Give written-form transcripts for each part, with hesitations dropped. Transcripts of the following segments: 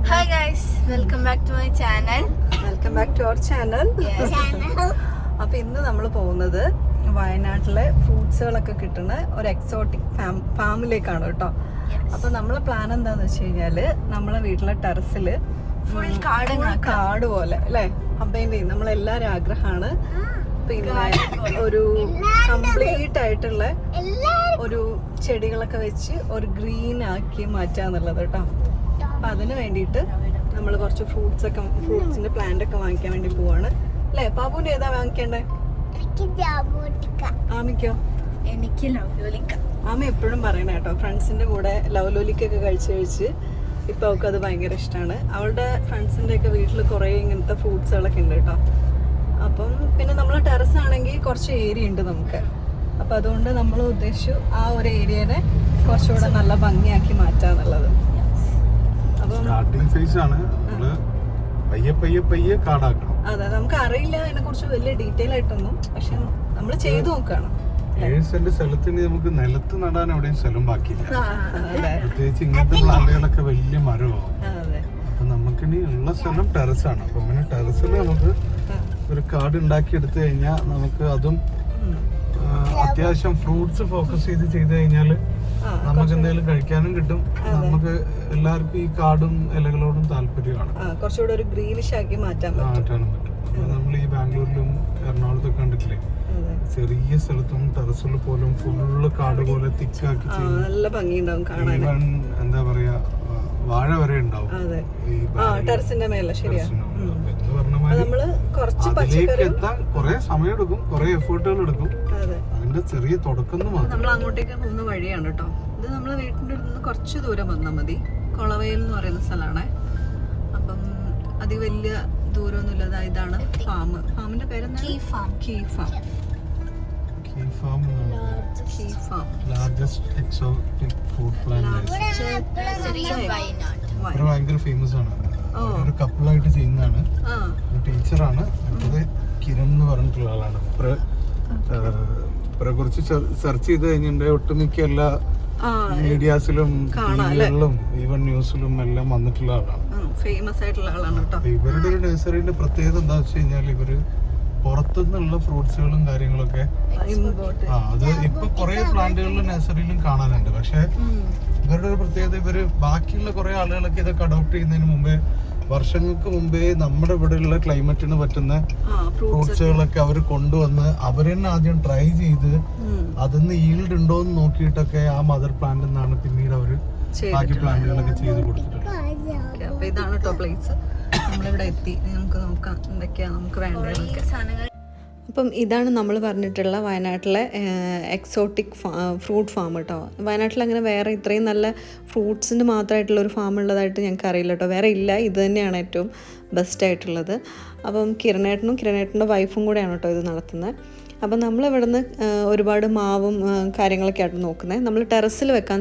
Hi guys, welcome back to my channel. Welcome back to our channel. അപ്പൊ ഇന്ന് നമ്മൾ പോകുന്നത് വയനാട്ടിലെ ഫ്രൂട്ട്സുകളൊക്കെ കിട്ടുന്ന ഒരു എക്സോട്ടിക് ഫാമിലേക്കാണ് കേട്ടോ. അപ്പൊ നമ്മളെ പ്ലാൻ എന്താന്ന് വെച്ച് കഴിഞ്ഞാല് നമ്മളെ വീട്ടിലെ ടെറസില് ഫുൾ കാട് പോലെ അല്ലെ അബ്ബേന്റെ നമ്മളെല്ലാരും ആഗ്രഹമാണ് പിന്നെ ഒരു കംപ്ലീറ്റ് ആയിട്ടുള്ള ഒരു ചെടികളൊക്കെ വെച്ച് ഒരു ഗ്രീൻ ആക്കി മാറ്റാന്നുള്ളത് കേട്ടോ. അപ്പൊ അതിന് വേണ്ടിയിട്ട് നമ്മൾ കുറച്ച് ഫ്രൂട്ട്സിന്റെ പ്ലാന്റ് ഒക്കെ വാങ്ങിക്കാൻ വേണ്ടി പോവാണ് അല്ലേ. പാപ്പുവിന്റെ ഏതാ വാങ്ങിക്കണ്ടേ? ആമിക്കോ? എനിക്ക് ലവ്ലോലിക്ക. ആമ എപ്പോഴും പറയണ കേട്ടോ, ഫ്രണ്ട്സിന്റെ കൂടെ ലവ്ലോലിക്കൊക്കെ കഴിച്ച് ഇപ്പൊ അവൾക്ക് അത് ഭയങ്കര ഇഷ്ടമാണ്. അവളുടെ ഫ്രണ്ട്സിന്റെ ഒക്കെ വീട്ടിൽ കുറെ ഇങ്ങനത്തെ ഫ്രൂട്ട്സുകളൊക്കെ ഉണ്ട് കേട്ടോ. അപ്പം പിന്നെ നമ്മളെ ടെറസ് ആണെങ്കിൽ കുറച്ച് ഏരിയ ഉണ്ട് നമുക്ക്. അപ്പൊ അതുകൊണ്ട് നമ്മൾ ഉദ്ദേശിച്ചു ആ ഒരു ഏരിയനെ കുറച്ചുകൂടെ നല്ല ഭംഗിയാക്കി മാറ്റാന്നുള്ളത്. സ്റ്റാർട്ടിംഗ് ഫേസ് ആണ്, പയ്യെ കാടാക്കണം. അതെ, നമുക്ക് അറിയില്ല അതിനെ കുറിച്ച് വലിയ ഡീറ്റെയിൽ ആയിട്ടൊന്നും, പക്ഷെ നമ്മൾ ചെയ്തു നോക്കണം. 7 സെന്റ് സ്ഥലത്തിന് നമുക്ക് നിലത്ത് നടാൻ എവിടെയും സ്ഥലം ബാക്കിയില്ല. പ്രത്യേകിച്ച് ഇങ്ങനത്തെ പ്ലാന്റുകളൊക്കെ വലിയ മരമാവും. അപ്പൊ നമുക്കിനി ഉള്ള സ്ഥലം ടെറസാണ്. അപ്പൊ അങ്ങനെ ടെറസിൽ നമുക്ക് ഒരു കാട് ഉണ്ടാക്കി എടുത്തു കഴിഞ്ഞാൽ നമുക്ക് അതും അത്യാവശ്യം ഫ്രൂട്ട്സ് ഫോക്കസ് ചെയ്ത് കഴിഞ്ഞാൽ നമുക്ക് എന്തെങ്കിലും കഴിക്കാനും കിട്ടും. നമുക്ക് എല്ലാവർക്കും ഈ കാടും ഇലകളോടും താല്പര്യമാണ്. കുറച്ചുകൂടെ ഒരു ഗ്രീനിഷ് ആക്കി മാറ്റാനും പറ്റും. നമ്മൾ ഈ ബാംഗ്ലൂരിലും എറണാകുളത്തൊക്കെ കണ്ടിട്ടില്ലേ, ചെറിയ സ്ഥലത്തും ടെറസിൽ പോലും ഫുള്ള് കാട് പോലെ തിക്കാക്കി നല്ല ഭംഗിയുണ്ടാവും കാണാൻ. എന്താ പറയാ, വാഴ വരെ ഉണ്ടാവും ടെറസിന്റെ മേലെ. ശരിയാ. അതിലേക്ക് എത്താൻ കുറെ സമയം എടുക്കും, കുറെ എഫേർട്ടുകൾ എടുക്കും. അതിന്റെ ചെറിയ തുടക്കം നമ്മൾ അങ്ങോട്ടേക്ക് പോകുന്ന വഴിയാണ് കേട്ടോ. ഇത് നമ്മളെ വീട്ടിന്റെ അടുത്ത് നിന്ന് കുറച്ച് ദൂരം വന്നാൽ മതി. കൊളവയിൽ എന്ന് പറയുന്ന സ്ഥലമാണ്. അപ്പം അതി വലിയ ദൂരമൊന്നുമില്ല. ഇതാണ് ഫാമിന്റെ പേരെന്താ? Key farm. ഭയങ്കര ഫേമസ് ആണ്. ഒരു കപ്പിളായിട്ട് ചെയ്യുന്നതാണ്. ടീച്ചറാണ്. അടുത്തത് കിരൺ എന്ന് പറഞ്ഞിട്ടുള്ള ആളാണ്. കുറിച്ച് സെർച്ച് ചെയ്ത് കഴിഞ്ഞിട്ട് ഒട്ടുമിക്ക എല്ലാ മീഡിയാസിലും ടിവികളിലും ഈവൻ ന്യൂസിലും എല്ലാം വന്നിട്ടുള്ള ആളാണ്. ഫേമസ് ആയിട്ടുള്ള ആളാണ് കേട്ടോ. ഇവരുടെ ഒരു നഴ്സറിന്റെ പ്രത്യേകത എന്താ വെച്ച് കഴിഞ്ഞാൽ ഇവര് പുറത്തുനിന്നുള്ള ഫ്രൂട്ട്സുകളും കാര്യങ്ങളൊക്കെ അത് ഇപ്പൊ കുറെ പ്ലാന്റുകളിലും നഴ്സറിയിലും കാണാനുണ്ട്. പക്ഷെ ഇവരുടെ ഒരു പ്രത്യേകത, ഇവര് ബാക്കിയുള്ള കുറെ ആളുകളൊക്കെ ഇതൊക്കെ അഡോപ്റ്റ് ചെയ്യുന്നതിന് മുമ്പേ, വർഷങ്ങൾക്ക് മുമ്പേ നമ്മുടെ ഇവിടെയുള്ള ക്ലൈമറ്റിന് പറ്റുന്ന ഫ്രൂട്ട്സുകളൊക്കെ അവർ കൊണ്ടുവന്ന് അവർ തന്നെ ആദ്യം ട്രൈ ചെയ്ത് അതിന്ന് ഈൽഡ് ഉണ്ടോ എന്ന് നോക്കിയിട്ടൊക്കെ ആ മദർ പ്ലാന്റ് എന്നാണ് പിന്നീട് അവര് ബാക്കി പ്ലാന്റുകളൊക്കെ ചെയ്ത് കൊടുത്തിട്ടുള്ളത്. അപ്പൊ ഇതാണ് കേട്ടോ പ്ലേസ്. നമ്മളിവിടെ എത്തി. നമുക്ക് നോക്കാം എന്തൊക്കെയാ നമുക്ക് വേണ്ടത്. അപ്പം ഇതാണ് നമ്മൾ പറഞ്ഞിട്ടുള്ള വയനാട്ടിലെ എക്സോട്ടിക് ഫ്രൂട്ട് ഫാം കേട്ടോ. വയനാട്ടിൽ അങ്ങനെ വേറെ ഇത്രയും നല്ല ഫ്രൂട്ട്സിൻ്റെ മാത്രമായിട്ടുള്ള ഒരു ഫാം ഉള്ളതായിട്ട് ഞങ്ങൾക്ക് അറിയില്ല കേട്ടോ. വേറെ ഇല്ല, ഇത് തന്നെയാണ് ഏറ്റവും ബെസ്റ്റ് ആയിട്ടുള്ളത്. അപ്പം കിരണേട്ടൻ്റെ വൈഫും കൂടെയാണ് കേട്ടോ ഇത് നടത്തുന്നത്. അപ്പം നമ്മളിവിടെ നിന്ന് ഒരുപാട് മാവും കാര്യങ്ങളൊക്കെ ആയിട്ട് നോക്കുന്നത്. നമ്മൾ ടെറസിൽ വെക്കാൻ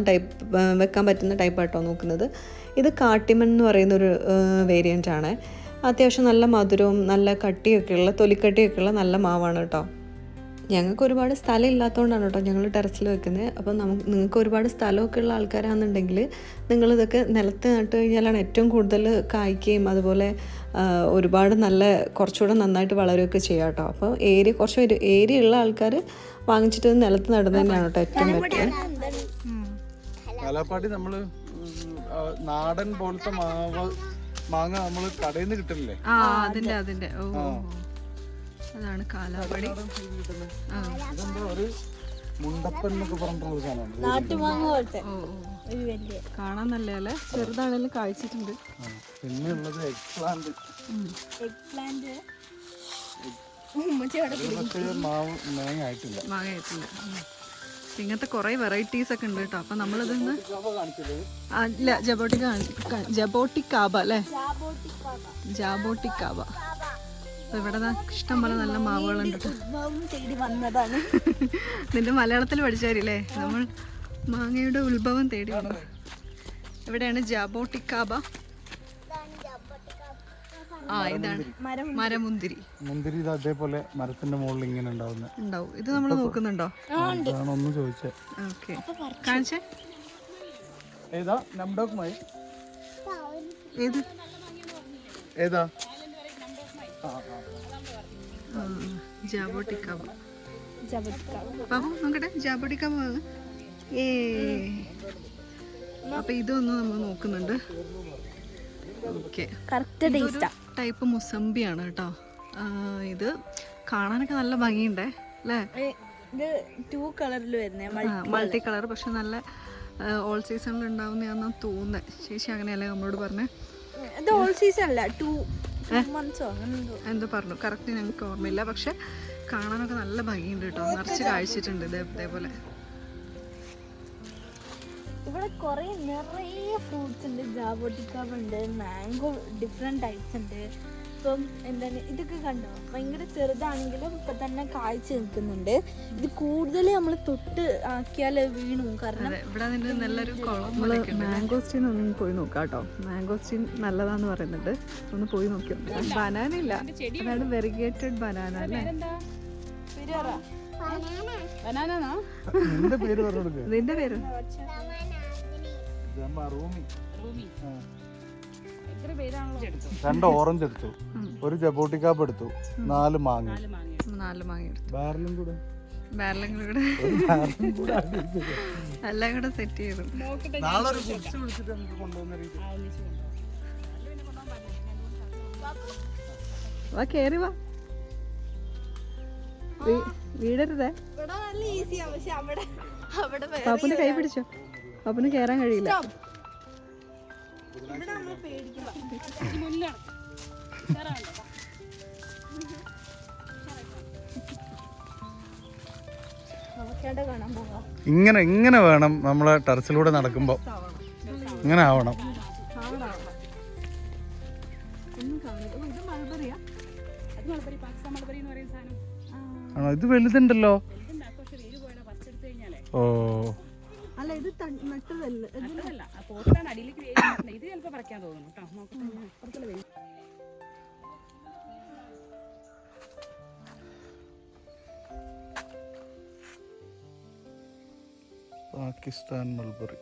പറ്റുന്ന ടൈപ്പായിട്ടോ നോക്കുന്നത്. ഇത് കാട്ടിമൺ എന്ന് പറയുന്നൊരു വേരിയൻ്റ് ആണ്. അത്യാവശ്യം നല്ല മധുരവും നല്ല കട്ടിയൊക്കെയുള്ള തൊലിക്കട്ടിയൊക്കെയുള്ള നല്ല മാവാണ് കേട്ടോ. ഞങ്ങൾക്ക് ഒരുപാട് സ്ഥലം ഇല്ലാത്തതുകൊണ്ടാണ് കേട്ടോ ഞങ്ങൾ ടെറസിൽ വെക്കുന്നത്. അപ്പം നിങ്ങൾക്ക് ഒരുപാട് സ്ഥലമൊക്കെ ഉള്ള ആൾക്കാരാണെന്നുണ്ടെങ്കിൽ നിങ്ങളിതൊക്കെ നിലത്ത് നട്ട് കഴിഞ്ഞാലാണ് ഏറ്റവും കൂടുതൽ കായ്ക്കുകയും അതുപോലെ ഒരുപാട് കുറച്ചുകൂടെ നന്നായിട്ട് വളരുകയൊക്കെ ചെയ്യാം കേട്ടോ. അപ്പോൾ കുറച്ച് ഏരിയ ഉള്ള ആൾക്കാർ വാങ്ങിച്ചിട്ട് നിലത്ത് നടുന്നത് തന്നെയാണ് കേട്ടോ ഏറ്റവും ബെറ്റർ. കാലാപ്പാടി നമ്മള് നാടൻ പോലത്തെ മാങ്ങ നമ്മള് കടയിൽ നിന്ന് കിട്ടില്ലേ? അതിന്റെ അതാണ് കാലാപ്പടി. ഒരു മുണ്ടപ്പൻ എന്നൊക്കെ പറഞ്ഞിട്ടുള്ള സാധനമാണ്. കാണാൻ നല്ലല്ലേ, ചെറുതാണെങ്കിലും കായ്ച്ചിട്ടുണ്ട്. പിന്നെ ഉള്ളത് എഗ് പ്ലാന്റ്. മാങ്ങ ആയിട്ടില്ല. ഇങ്ങനത്തെ കുറെ വെറൈറ്റീസ് ഒക്കെ ഉണ്ട് കേട്ടോ. അപ്പൊ നമ്മളിതൊന്ന് അല്ല ജബോട്ടിക്കാബ അല്ലേ, ജാബോട്ടിക്കാബ. അപ്പൊ ഇവിടെ ഇഷ്ടം പോലെ നല്ല മാവുകളുണ്ട്. നിന്റെ മലയാളത്തിൽ പഠിച്ചാരില്ലേ? നമ്മൾ മാങ്ങയുടെ ഉത്ഭവം തേടി വന്നു. എവിടെയാണ് ജാബോട്ടിക്കാബ? ഇതാണ് മരമുന്തിരി. മുന്തിരി അതേപോലെ മരത്തിന്റെ മുകളിൽ ഇങ്ങനെ ഉണ്ടാവും. ഇത് നമ്മൾ നോക്കുന്നുണ്ടോ? ഒന്ന് ചോദിച്ചേ. ഓക്കെ, കാണിച്ചേ. ഏതാ? നംഡോക് മൈ ഏത് ഏതാ ജാബോട്ടിക്കാവ് ബാബു നോക്കട്ടെ ജാബോട്ടിക്കാവ് ഏ അപ്പൊ ഇതൊന്ന് നമ്മൾ നോക്കുന്നുണ്ട്. ഓക്കെ, ടൈപ്പ് മുസമ്പിയാണ് കേട്ടോ. ഇത് കാണാനൊക്കെ നല്ല ഭംഗിയുണ്ടേ അല്ലേ? മൾട്ടി കളർ, പക്ഷെ നല്ല ഓൾ സീസണിൽ ഉണ്ടാവുന്നതാണെന്ന് തോന്നുന്നത്. ചേച്ചി അങ്ങനെയല്ലേ നമ്മളോട് പറഞ്ഞേ? എന്തോ പറഞ്ഞു, കറക്റ്റ് ഞങ്ങൾക്ക് ഓർമ്മയില്ല. പക്ഷെ കാണാനൊക്കെ നല്ല ഭംഗിയുണ്ട് കേട്ടോ, നിറച്ച് കാഴ്ചിട്ടുണ്ട് ഇതേപോലെ. ഇവിടെ കുറെ നിറയെ ഫ്രൂട്ട്സ് ഉണ്ട്. ജാബോട്ടിക്കാവ് ഉണ്ട്, മാംഗോ ഡിഫറെന്റ് ടൈപ്സ് ഉണ്ട്. ഇപ്പം എന്താണ് ഇതൊക്കെ കണ്ടോ, ഭയങ്കര ചെറുതാണെങ്കിലും ഇപ്പൊ തന്നെ കായ്ച്ചു നിൽക്കുന്നുണ്ട്. ഇത് കൂടുതൽ നമ്മൾ തൊട്ട് ആക്കിയാൽ വീണു. കാരണം ഇവിടെ നല്ലൊരു മാംഗോസ്റ്റീൻ ഒന്ന് പോയി നോക്കാം കേട്ടോ. മാംഗോസ്റ്റീൻ നല്ലതാന്ന് പറയുന്നുണ്ട്, ഒന്ന് പോയി നോക്കിയോ. ബനാന ഇല്ല, അതാണ് വെറിഗേറ്റഡ് ബനാന അല്ലേ? നിന്റെ പേര് രണ്ട് ഓറഞ്ച് എടുത്തു, ഒരു ജബോട്ടിക്കാപ്പ് എടുത്തു, 4 മാങ്ങ എടുത്തു. ബാരലും കൂടെ എല്ലാം കൂടെ സെറ്റ് ചെയ്തു. നാളെ ഒരു ബുക്സ് വിളിച്ചിട്ട് നമുക്ക് കൊണ്ടുവന്ന രീതി. വാ കേറി വാ, വീടരുതേ. പാപ്പുന്റെ കൈ പിടിച്ചോ, പാപ്പുന് കേറാൻ കഴിയില്ല. ഇങ്ങനെ വേണം നമ്മളെ ടെറസിലൂടെ നടക്കുമ്പോ, ഇങ്ങനെ ആവണം. ആണോ? ഇത് വലുതുണ്ടല്ലോ. ഓ, അല്ല ഇത് നട്ടതല്ല, ഇത് ചിലപ്പോ പറിക്കാൻ തോന്നുന്നു കേട്ടോ. നോക്കട്ടെ, പാകിസ്ഥാൻ മൾബറി.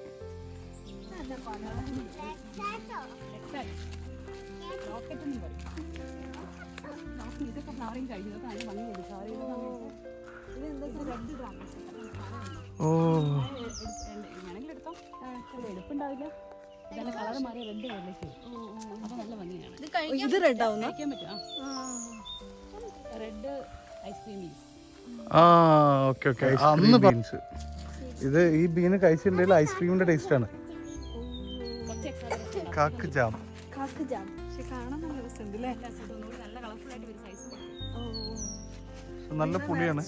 ഇതൊക്കെ ഫ്ലവറിങ് കഴിഞ്ഞു, അതിന് ഭംഗിയുണ്ട്. ഓ, ഞാനെങ്കിലും എടുത്തോ, എടുപ്പുണ്ടാവില്ല. ഇതല്ല കളർ മാറി റെഡ് കളറിലേക്ക്, അപ്പൊ നല്ല ഭംഗിയാണ്. ഇത് റെഡ് ആവുന്ന കഴിക്കാൻ പറ്റും. Red ice cream means. Okay okay. അന്ന് ബീൻസ്, ഇത് ഈ ബീന് കഴിച്ചിട്ടുണ്ടെങ്കിൽ ഐസ്ക്രീമിന്റെ ടേസ്റ്റ് ആണ്. കാക്ക് ജാം. പക്ഷെ കാണാൻ നല്ല രസമുണ്ട് അല്ലേ? നല്ല കളർഫുൾ ആയിട്ട് ഒരു സൈസ്. നല്ല പുളിയാണ്.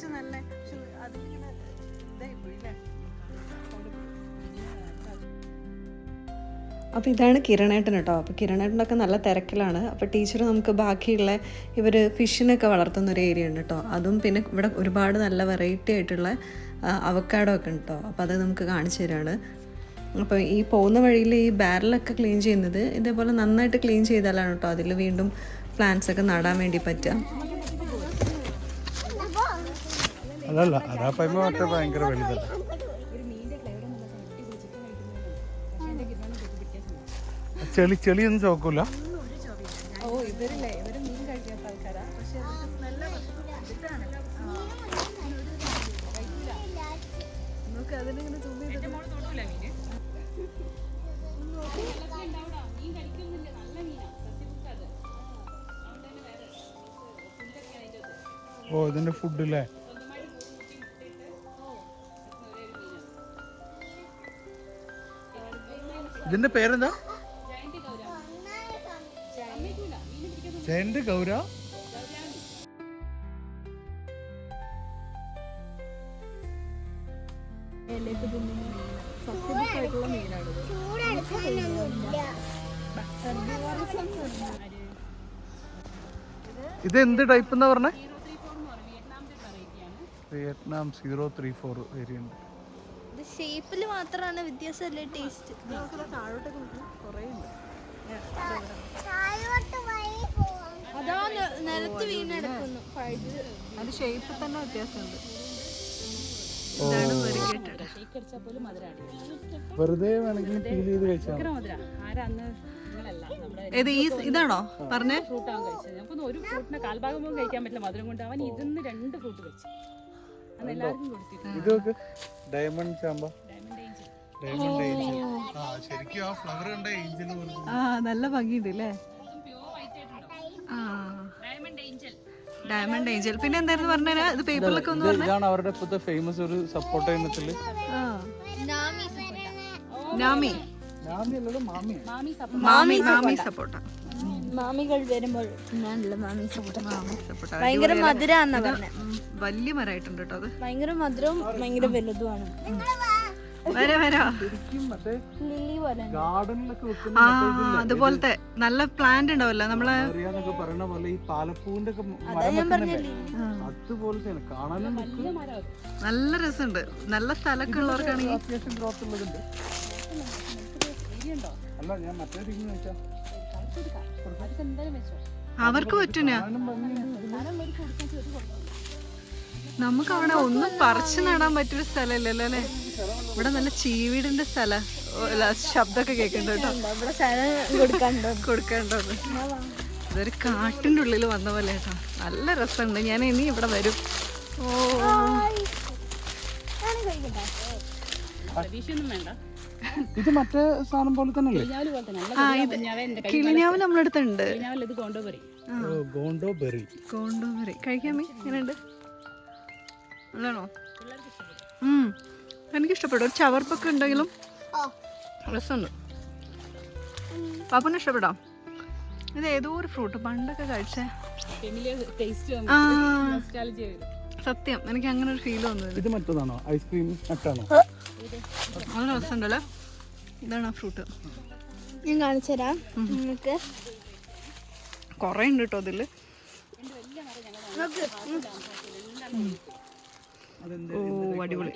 അപ്പോൾ ഇതാണ് കിരണേട്ടൻ കേട്ടോ. അപ്പോൾ കിരണേട്ടനൊക്കെ നല്ല തിരക്കിലാണ്. അപ്പോൾ ടീച്ചർ നമുക്ക് ബാക്കിയുള്ള ഇവർ ഫിഷിനൊക്കെ വളർത്തുന്നൊരു ഏരിയ ഉണ്ട് കേട്ടോ. അതും പിന്നെ ഇവിടെ ഒരുപാട് നല്ല വെറൈറ്റി ആയിട്ടുള്ള അവക്കാഡോ ഒക്കെ ഉണ്ട് കേട്ടോ. അപ്പോൾ അത് നമുക്ക് കാണിച്ചു തരാണ്. അപ്പോൾ ഈ പോകുന്ന വഴിയിൽ ഈ ബാരലൊക്കെ ക്ലീൻ ചെയ്യുന്നത് ഇതേപോലെ നന്നായിട്ട് ക്ലീൻ ചെയ്താലാണ് കേട്ടോ അതിൽ വീണ്ടും പ്ലാന്റ്സ് ഒക്കെ നടാൻ വേണ്ടി പറ്റുക. അല്ലല്ല, അതാപ്പയ്മ മറ്റേ ഭയങ്കര വലുതല്ല. ചെളിയൊന്നും ചോക്കൂല. ഓ, ഇവര് മീൻ കഴിക്കാത്ത ആൾക്കാരാ. പക്ഷെ നമുക്ക് അതിനിങ്ങനെ സൂം ചെയ്തിട്ട് ഓ, ഇതിന്റെ ഫുഡ് അല്ലേ? ഇതിന്റെ പേരെന്താ? ജയന്റ് ഗൗര. ഇത് എന്ത് ടൈപ്പ് എന്നാ പറഞ്ഞേ? Vietnam 034 variant. ഇത് ഷേപ്പിൽ മാത്രമാണ് വ്യത്യാസമല്ലേ, ടേസ്റ്റ്. അതാ നിലത്ത് വീണെടുക്കുന്നു. അത് ഷേപ്പിൽ തന്നെ വ്യത്യാസമുണ്ട്. വെറുതെ വേണമെങ്കിൽ ഫീൽ ചെയ്ത് കഴിച്ചാൽ മധുര ആരാ അന്ന് നിങ്ങളല്ല നമ്മുടെ ഏത് ഈ ഇതാണോ പറഞ്ഞേ? ഫ്രൂട്ടാണ് കഴിച്ചത്. നമുക്കൊന്നും ഒരു ഫ്രൂട്ടിനെ കാൽഭാഗം പോലും കഴിക്കാൻ പറ്റില്ല മധുരം കൊണ്ട്. അവൻ ഇരുന്ന് 2 ഫ്രൂട്ട് കഴിച്ചു. അന്ന് എല്ലാവർക്കും കൊടുത്തിരുന്നു. ഇതൊക്കെ ഡയമണ്ട് ചാമ്പ, ഡയമണ്ട് ഏഞ്ചൽ. Diamond Angel. ആ ശരിക്കും ആ ഫ്ലവർ കണ്ട ഏഞ്ചൽ പോലെ. ആ നല്ല ഭംഗിയുണ്ട് അല്ലേ? പ്യൂർ വൈറ്റ് ആയിട്ടുണ്ടാവും. ആ ഡയമണ്ട് ഏഞ്ചൽ. Diamond Angel. പിന്നെ എന്തായിരുന്നു പറഞ്ഞാ ഇത് പേപ്പറിലൊക്കെ ഒന്ന് പറഞ്ഞേ? ഇതാണ് അവരുടെ ഇപ്പോഴത്തെ ഫേമസ് ഒരു സപ്പോർട്ട് ഇനത്തില്. ആ നാമി മാമി സപ്പോർട്ട്. മാമി സപ്പോട്ട. മാമികൾ വരുമ്പോൾ ഞാനുള്ള മാമി സപ്പോട്ട. മാമി സപ്പോട്ട ഭയങ്കര മധുരാന്നാ പറഞ്ഞെ. വലിയ മരമായിട്ടുണ്ട് കേട്ടോ അത്. ഭയങ്കര മധുരവും ഭയങ്കര വലുതുമാണ്. വരാ ലില്ലി പോലെ ഗാർഡനിലൊക്കെ വെക്കുന്ന ആ അതുപോലത്തെ നല്ല പ്ലാന്റ് ഉണ്ടാവല്ലോ നമ്മളെ പറയണ പോലെ ഈ പാലപ്പൂവിന്റെ ഒക്കെ അതാ ഞാൻ പറഞ്ഞില്ലേ. അതുപോലത്തെയാണ് കാണാനും വലിയ മരം അത്. നല്ല രസമുണ്ട്. നല്ല സ്ഥലമൊക്കെ ഉള്ളവർക്കാണെങ്കിൽ അത്യാവശ്യം ഗ്രോത്ത് ഉള്ളതുണ്ട്. ഏരിയ ഉണ്ടോ? അല്ല ഞാൻ മറ്റേ രീതിയിൽ വെച്ചാൽ അതൊക്കെ എന്തായാലും വെച്ചോ. അവർക്ക് പറ്റുന്ന സാധനം മേടിച്ച് കൊടുക്കാൻ ചെറിയ കൊടുക്കണം. നമുക്ക് അവിടെ ഒന്നും പറിച്ചു നടാൻ പറ്റിയൊരു സ്ഥലമില്ലല്ലോ അല്ലേ? ഇവിടെ നല്ല ചീവീടിന്റെ സ്ഥലം. ശബ്ദമൊക്കെ കേൾക്കണ്ട കേട്ടോ. ഇവിടെ സ്ഥലം കൊടുക്കണ്ടോ? കൊടുക്കേണ്ടത് ഇതൊരു കാട്ടിന്റെ ഉള്ളിൽ വന്ന പോലെ കേട്ടോ. നല്ല രസമുണ്ട്. ഞാൻ ഇനി ഇവിടെ വരും. ഓ പ്രതീക്ഷയൊന്നും വേണ്ട. ഇത് മറ്റേ സാധനം പോലെ തന്നെ അല്ലേ? കിളിഞ്ഞാവല് പോലെ തന്നെ. ആ ഇത് കിളിഞ്ഞാവ് നമ്മളടുത്തുണ്ട്. കിളിഞ്ഞാവൽ ഇത് കൊണ്ടുപോയി. ഗോണ്ടോ ബെറി. കൊണ്ടുവരി കഴിക്കാമേ എങ്ങനെയുണ്ട്? നല്ലാണോ? എനിക്കിഷ്ടപ്പെട്ടു. ഒരു ചവർപ്പൊക്കെ ഉണ്ടെങ്കിലും രസമുണ്ട്. പാപ്പന് ഇഷ്ടപ്പെട്ടോ? ഇത് ഏതോ ഒരു ഫ്രൂട്ട് പണ്ടൊക്കെ കഴിച്ചേ. ഫെമിലിയർ ടേസ്റ്റ് ആ നൊസ്റ്റാൾജിയ വരും. സത്യം എനിക്ക് അങ്ങനെ ഒരു ഫീൽ വന്നത്. ഇത് മറ്റേതാണോ? ഐസ്ക്രീം നട്ടാണോ? നല്ല രസമുണ്ടല്ലോ. ഇതാണ് ആ ഫ്രൂട്ട്. ഞാൻ കാണിച്ചു തരാം നിങ്ങൾക്ക്. കുറേ ഉണ്ട് കേട്ടോ അതില്. ഓ അടിപൊളി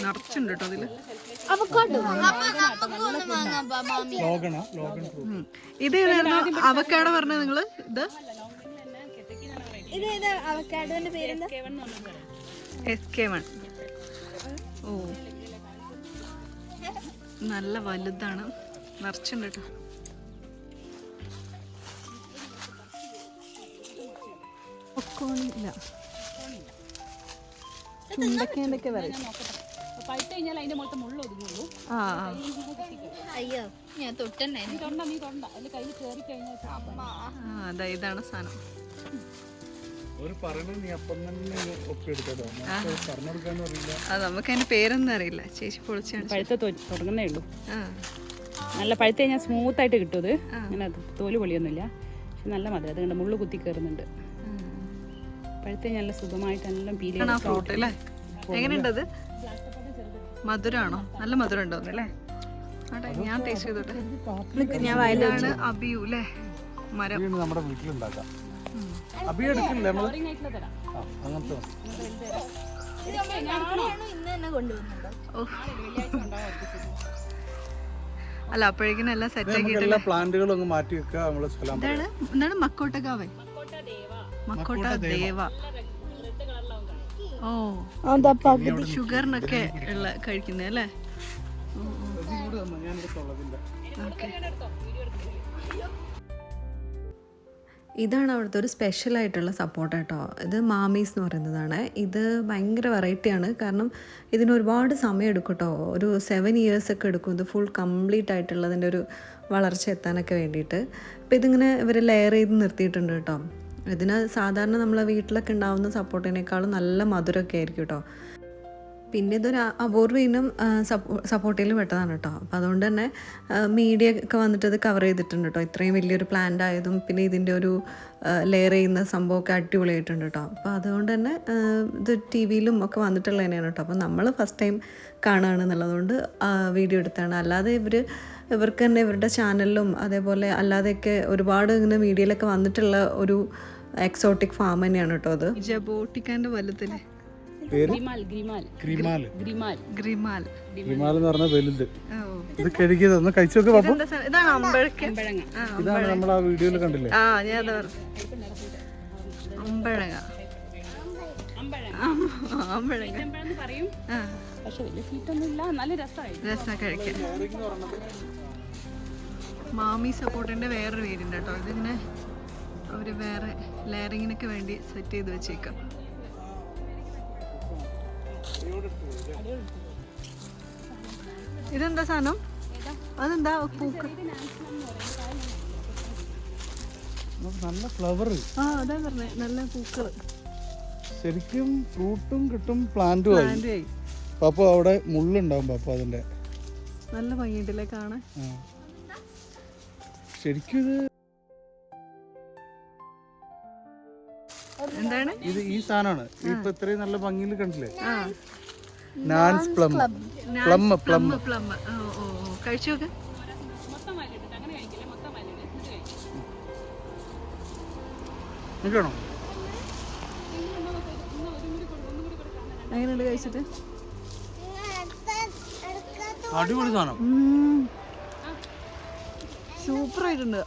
നിറച്ചുണ്ട് കേട്ടോ അതില്. ലോഗണ ലോഗൺ ഫ്രൂട്ട്. ഇത് ഏതായിരുന്നു അവക്കാടോ പറഞ്ഞത് നിങ്ങള്? ഇത് അവക്കാഡോന്റെ പേരെന്താ? SK1. ഓ നല്ല വലുതാണ്. നിറച്ചുണ്ട് കേട്ടോ. ഇല്ല ചുണ്ടക്കേണ്ടൊക്കെ വരും. പഴുത്ത് കഴിഞ്ഞാൽ അതിന്റെ മുകളിലത്തെ മുള്ള ഒതുങ്ങുള്ളൂ. ആ അയ്യോ ഞാൻ തൊട്ടണ്ടേ. നീ തൊണ്ട അതിൽ കയ്യിൽ കയറി കഴിഞ്ഞാൽ അതാ ഇതാണ് സാധനം. ഒരു പറയണത് നീ അപ്പം തന്നെ ഒപ്പിയെടുത്തതോ? പറഞ്ഞു കൊടുക്കാനും അറിയില്ല. അത് നമുക്ക് അതിന്റെ പേരൊന്നും അറിയില്ല. ചേച്ചി പൊളിച്ചാണ്. പഴുത്ത തുടങ്ങുന്നേ ഉള്ളൂ. ആ നല്ല പഴുത്ത് കഴിഞ്ഞാൽ സ്മൂത്ത് ആയിട്ട് കിട്ടും. അത് അങ്ങനെ തോല് പൊളിയൊന്നുമില്ല. പക്ഷെ നല്ല മതി. അത് കണ്ട് മുള്ളു കുത്തി കയറുന്നുണ്ട്. പഴുത്ത് കഴിഞ്ഞാൽ നല്ല സുഖമായിട്ട് എല്ലാം പീൽ ആ ഫ്രൂട്ട് അല്ലേ? എങ്ങനെയുണ്ട് അത്? മധുരാണോ? നല്ല മധുരം ഉണ്ടോന്ന് അല്ലേ? ആട്ടെ ഞാൻ ടേസ്റ്റ് ചെയ്തോട്ടെ. ഞാൻ വയലാണ്. അബിയു അല്ലേ മരം. ഇത് നമ്മുടെ വീട്ടിലുണ്ടാക്കാം. അബി എടുക്കില്ലേ നമ്മള്? ആയിട്ടുള്ള തരാം. ആ അങ്ങനത്തെ ഇന്ന് തന്നെ കൊണ്ടുവന്നുണ്ടോ? അല്ല അപ്പോഴേക്കും എല്ലാം സെറ്റ് നമുക്ക് ആക്കിയിട്ട്. എല്ലാ പ്ലാന്റുകളും അങ്ങ് മാറ്റി വെക്കുക. നമ്മള് സ്ഥലം എന്താണ് എന്താണ് മക്കോട്ടക്കാവേ? മക്കോട്ട ദേവ. ഓ അതാ പകുതി. ഷുഗറിനൊക്കെ ഉള്ള കഴിക്കുന്നത് അല്ലേ? ഓക്കെ. ഇതാണ് അവിടുത്തെ ഒരു സ്പെഷ്യലായിട്ടുള്ള സപ്പോർട്ട് കേട്ടോ. ഇത് മാമീസ് എന്ന് പറയുന്നതാണ്. ഇത് ഭയങ്കര വെറൈറ്റിയാണ്. കാരണം ഇതിന് ഒരുപാട് സമയം എടുക്കും കേട്ടോ. ഒരു 7 years ഒക്കെ എടുക്കും ഇത് ഫുൾ കംപ്ലീറ്റ് ആയിട്ടുള്ളതിൻ്റെ ഒരു വളർച്ച എത്താനൊക്കെ വേണ്ടിയിട്ട്. അപ്പോൾ ഇതിങ്ങനെ ഇവർ ലെയർ ചെയ്ത് നിർത്തിയിട്ടുണ്ട് കേട്ടോ. ഇതിന് സാധാരണ നമ്മളെ വീട്ടിലൊക്കെ ഉണ്ടാവുന്ന സപ്പോർട്ടിനേക്കാളും നല്ല മധുരമൊക്കെ ആയിരിക്കും കേട്ടോ. പിന്നെ ഇതൊരു അപൂർവ ഇനം സപ്പോർട്ടിൽ പെട്ടതാണ് കേട്ടോ. അപ്പോൾ അതുകൊണ്ട് തന്നെ മീഡിയ ഒക്കെ വന്നിട്ട് ഇത് കവർ ചെയ്തിട്ടുണ്ട് കേട്ടോ. ഇത്രയും വലിയൊരു പ്ലാന്റ് ആയതും പിന്നെ ഇതിൻ്റെ ഒരു ലെയർ ചെയ്യുന്ന സംഭവമൊക്കെ അടിപൊളിയായിട്ടുണ്ട് കേട്ടോ. അപ്പോൾ അതുകൊണ്ട് തന്നെ ഇത് TV-യിലും ഒക്കെ വന്നിട്ടുള്ള തന്നെയാണ് കേട്ടോ. അപ്പോൾ നമ്മൾ ഫസ്റ്റ് ടൈം കാണുകയാണെന്നുള്ളതുകൊണ്ട് വീഡിയോ എടുത്താണ്. അല്ലാതെ ഇവർക്ക് തന്നെ ഇവരുടെ ചാനലിലും അതേപോലെ അല്ലാതെയൊക്കെ ഒരുപാട് ഇങ്ങനെ മീഡിയയിലൊക്കെ വന്നിട്ടുള്ള ഒരു എക്സോട്ടിക് ഫാം തന്നെയാണ് കേട്ടോ അത്. ജബോട്ടിക്കാൻ്റെ വലുതില്ലേ? ഗ്രിമാൽ എന്ന് പറഞ്ഞ വലുത്. ഇത് കഴുകിയത് ഒന്ന് കഴിച്ചു നോക്ക് പാപ്പു. ഇതാണ് അമ്പഴങ്ങ. ഇതാണ് നമ്മൾ ആ വീഡിയോയിൽ കണ്ടില്ലേ? ആ ഞാൻ അമ്പഴങ്ങ. അമ്പഴങ്ങ പറയും. പക്ഷെ വലിയ സ്വീറ്റൊന്നും ഇല്ല. നല്ല രസമായി രസം കഴിക്കാൻ. മാമി സപ്പോർട്ടിൻ്റെ വേറൊരു വേരിയൻ്റ് കേട്ടോ. ഇതിങ്ങനെ അവർ വേറെ ലെയറിങ്ങിനൊക്കെ വേണ്ടി സെറ്റ് ചെയ്ത് വെച്ചേക്കാം. ഇതെന്താ സാധനം? അതെന്താ പൂക്കൾ? നല്ല ഫ്ലവർ. ആ അതാ പറഞ്ഞേ, നല്ല പൂക്കൾ. ശരിക്കും ഫ്രൂട്ടും കിട്ടും പ്ലാന്റും ആയി. പാപ്പ അവിടെ മുള്ളുണ്ടാവും പാപ്പ അതിന്റെ. നല്ല ഭംഗിയുണ്ടല്ലേ കാണാൻ. ശരിക്കും ഇത് എന്താണ് ഈ സാധനമാണ് ഇപ്പൊ ഇത്രയും നല്ല ഭംഗിയിൽ കണ്ടില്ലേ? നാൻസ് പ്ലം. Plum plum plum. ഓ കഴിച്ചു നോക്ക്. നിൽക്കണോ? എങ്ങനെയുണ്ട് കഴിച്ചിട്ട്? അടിപൊളി സാധനം. സൂപ്പർ ആയിട്ടുണ്ട്.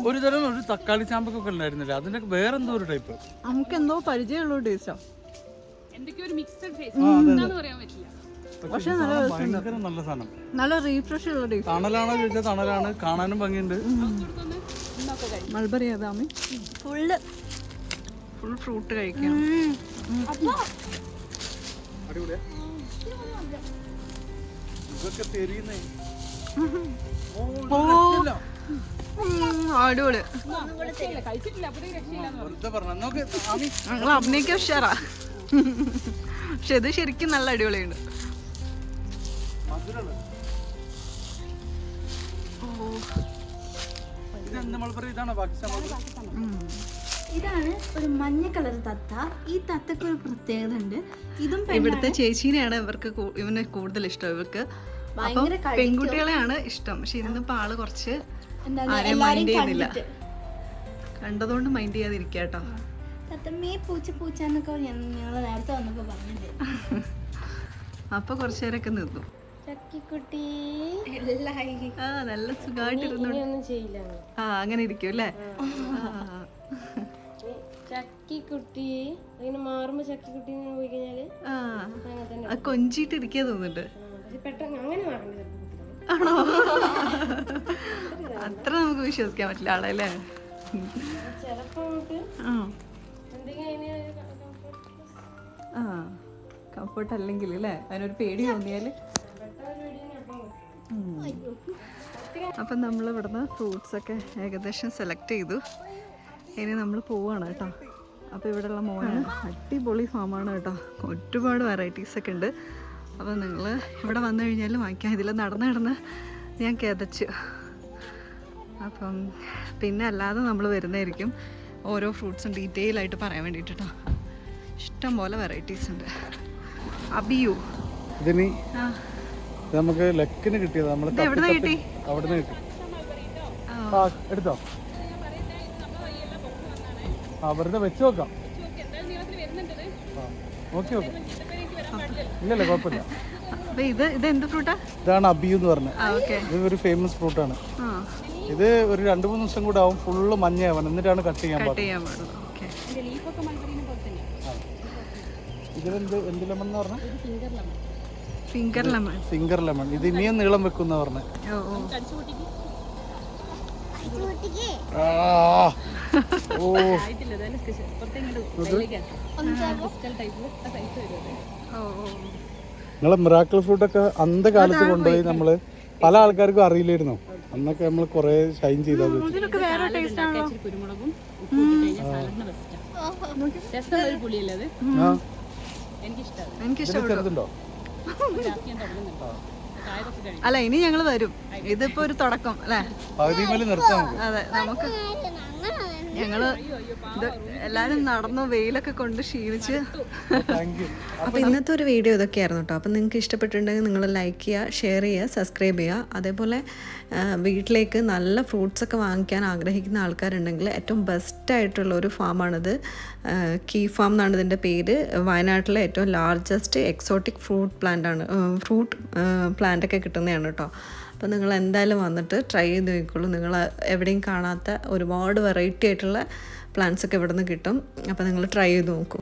ഒരു തരം ഒരു തക്കാളി ചാമ്പക്കൊക്കെ ഉണ്ടായിരുന്നില്ല, അതിന്റെ വേറെന്തോ ഒരു ടൈപ്പ്. നമുക്ക് എന്തോ പരിചയമുള്ള ടേസ്റ്റാ. പക്ഷെ ഭയങ്കര നല്ല സാധനം. നല്ല റീഫ്രഷ് ഉള്ള ടേസ്റ്റ്. തണലാണോ ചോദിച്ചാൽ തണലാണ്, കാണാനും ഭംഗിയുണ്ട്. മൾബറി അതാമി ഫുൾ ഫ്രൂട്ട് കഴിക്കാം. അടിപൊളിയാ. ഇതൊക്കെ തെരിയുന്നേ. അടിപൊളി. ഞങ്ങൾ അഭിനയിക്കാൻ ഉഷാറാ. പക്ഷെ ഇത് ശരിക്കും നല്ല അടിപൊളിയുണ്ട്. ഇതാണ് ഒരു മഞ്ഞ കളർ തത്ത. ഈ തത്തക്ക് ഒരു പ്രത്യേകത ഉണ്ട്. ഇതും ഇവിടുത്തെ ചേച്ചീനെയാണ് ഇവന് കൂടുതൽ ഇഷ്ടം. ഇവർക്ക് പെൺകുട്ടികളെയാണ് ഇഷ്ടം. പക്ഷെ ഇന്നിപ്പോ ആള് കുറച്ച് ആരെയും മൈൻഡ് ചെയ്യുന്നില്ല. കണ്ടതുകൊണ്ട് മൈൻഡ് ചെയ്യാതിരിക്കാട്ടോ. തത്തമ്മേ പൂച്ച പൂച്ച എന്നൊക്കെ ഞങ്ങള് നേരത്തെ വന്നപ്പോ പറഞ്ഞില്ലേ. അപ്പൊ കുറച്ചേരൊക്കെ നിന്നു. ചക്കിക്കുട്ടി ആ നല്ല സുഖമായിട്ടിരുന്നു. അങ്ങനെ ഇരിക്കും അല്ലേ? ചക്കിക്കുട്ടി ഇങ്ങനെ മാറുമ്പോ ചക്കിക്കുട്ടി പോയി കഴിഞ്ഞാല് കൊഞ്ചിട്ട് ഇരിക്കാ തോന്നുന്നുണ്ട്. പെട്ടെന്ന് അങ്ങനെ മാറണ്ടേ? ആണോ? അത്ര നമുക്ക് വിശ്വസിക്കാൻ പറ്റില്ല ആളല്ലേ. ചെലപ്പോ നമുക്ക് കംഫർട്ട് അല്ലെങ്കിൽ അല്ലേ, അതിനൊരു പേടി തോന്നിയാല്. അപ്പം നമ്മൾ ഇവിടുന്ന് ഫ്രൂട്ട്സ് ഒക്കെ ഏകദേശം സെലക്ട് ചെയ്തു. ഇനി നമ്മൾ പോവാണ് കേട്ടോ. അപ്പോൾ ഇവിടെയുള്ള മോന് അടിപൊളി ഫാമാണ് കേട്ടോ. ഒരുപാട് വെറൈറ്റീസ് ഒക്കെ ഉണ്ട്. അപ്പോൾ നിങ്ങൾ ഇവിടെ വന്നു കഴിഞ്ഞാൽ വാങ്ങിക്കാം. ഇതിൽ നടന്ന് ഞാൻ കിതച്ചു. അപ്പം പിന്നെ അല്ലാതെ നമ്മൾ വരുന്നതായിരിക്കും ഓരോ ഫ്രൂട്ട്സും ഡീറ്റെയിൽ ആയിട്ട് പറയാൻ വേണ്ടിയിട്ട് കേട്ടോ. ഇഷ്ടം പോലെ വെറൈറ്റീസ് ഉണ്ട്. അബിയു ഇതിന് നമുക്ക് ലക്കിന് കിട്ടിയത്. നമ്മൾ എവിടെ കിട്ടി? അവിടുന്ന് കിട്ടി. എടുത്തോ? വെറുതെ വെച്ച് നോക്കാം. നോക്കി നോക്കാം. ഇല്ലല്ലോ കുഴപ്പമില്ല. ഇത് എന്ത് ഫ്രൂട്ടാ? ഇതാണ് അബിയു എന്ന് പറഞ്ഞത്. ഇത് ഒരു ഫേമസ് ഫ്രൂട്ടാണ്. ഇത് ഒരു 2-3 ദിവസം കൂടെ ആവും ഫുള്ള് മഞ്ഞയാവാൻ, എന്നിട്ടാണ് കട്ട് ചെയ്യാൻ പാടുള്ളൂ. ഇതിലെന്ത് ലെമൺ എന്ന് പറഞ്ഞാൽ ഫിംഗർ ലെമൺ. ഇത് ഇനിയും നീളം വെക്കുന്ന പറഞ്ഞത്. നിങ്ങളെ മിറാക്കിൾ ഫ്രൂട്ടൊക്കെ അന്ത കാലത്ത് കൊണ്ടുപോയി നമ്മള് പല ആൾക്കാർക്കും അറിയില്ലായിരുന്നു. അന്നൊക്കെ നമ്മൾ കൊറേ ഷൈൻ ചെയ്താൽ ചെറുതുണ്ടോ? അല്ല ഇനി ഞങ്ങള് വരും. ഇതിപ്പോ ഒരു തുടക്കം അല്ലേ? പകുതി മേലെ നിർത്താം. അതെ, നമുക്ക് ഞങ്ങള് ഇത് എല്ലാരും നടന്നു വെയിലൊക്കെ കൊണ്ട് ക്ഷീണിച്ച്. അപ്പോൾ ഇന്നത്തെ ഒരു വീഡിയോ ഇതൊക്കെയായിരുന്നു കേട്ടോ. അപ്പം നിങ്ങൾക്ക് ഇഷ്ടപ്പെട്ടിട്ടുണ്ടെങ്കിൽ നിങ്ങൾ ലൈക്ക് ചെയ്യുക, ഷെയർ ചെയ്യുക, സബ്സ്ക്രൈബ് ചെയ്യുക. അതേപോലെ വീട്ടിലേക്ക് നല്ല ഫ്രൂട്ട്സൊക്കെ വാങ്ങിക്കാൻ ആഗ്രഹിക്കുന്ന ആൾക്കാരുണ്ടെങ്കിൽ ഏറ്റവും ബെസ്റ്റായിട്ടുള്ള ഒരു ഫാമാണിത്. കീ ഫാം എന്നാണ് ഇതിൻ്റെ പേര്. വയനാട്ടിലെ ഏറ്റവും ലാർജസ്റ്റ് എക്സോട്ടിക് ഫ്രൂട്ട് പ്ലാന്റൊക്കെ കിട്ടുന്നതാണ് കേട്ടോ. അപ്പോൾ നിങ്ങൾ എന്തായാലും വന്നിട്ട് ട്രൈ ചെയ്ത് നോക്കിക്കോളൂ. നിങ്ങൾ എവിടെയും കാണാത്ത ഒരുപാട് വെറൈറ്റി ആയിട്ടുള്ള പ്ലാന്റ്സൊക്കെ ഇവിടെ നിന്ന് കിട്ടും. അപ്പോൾ നിങ്ങൾ ട്രൈ ചെയ്ത് നോക്കൂ.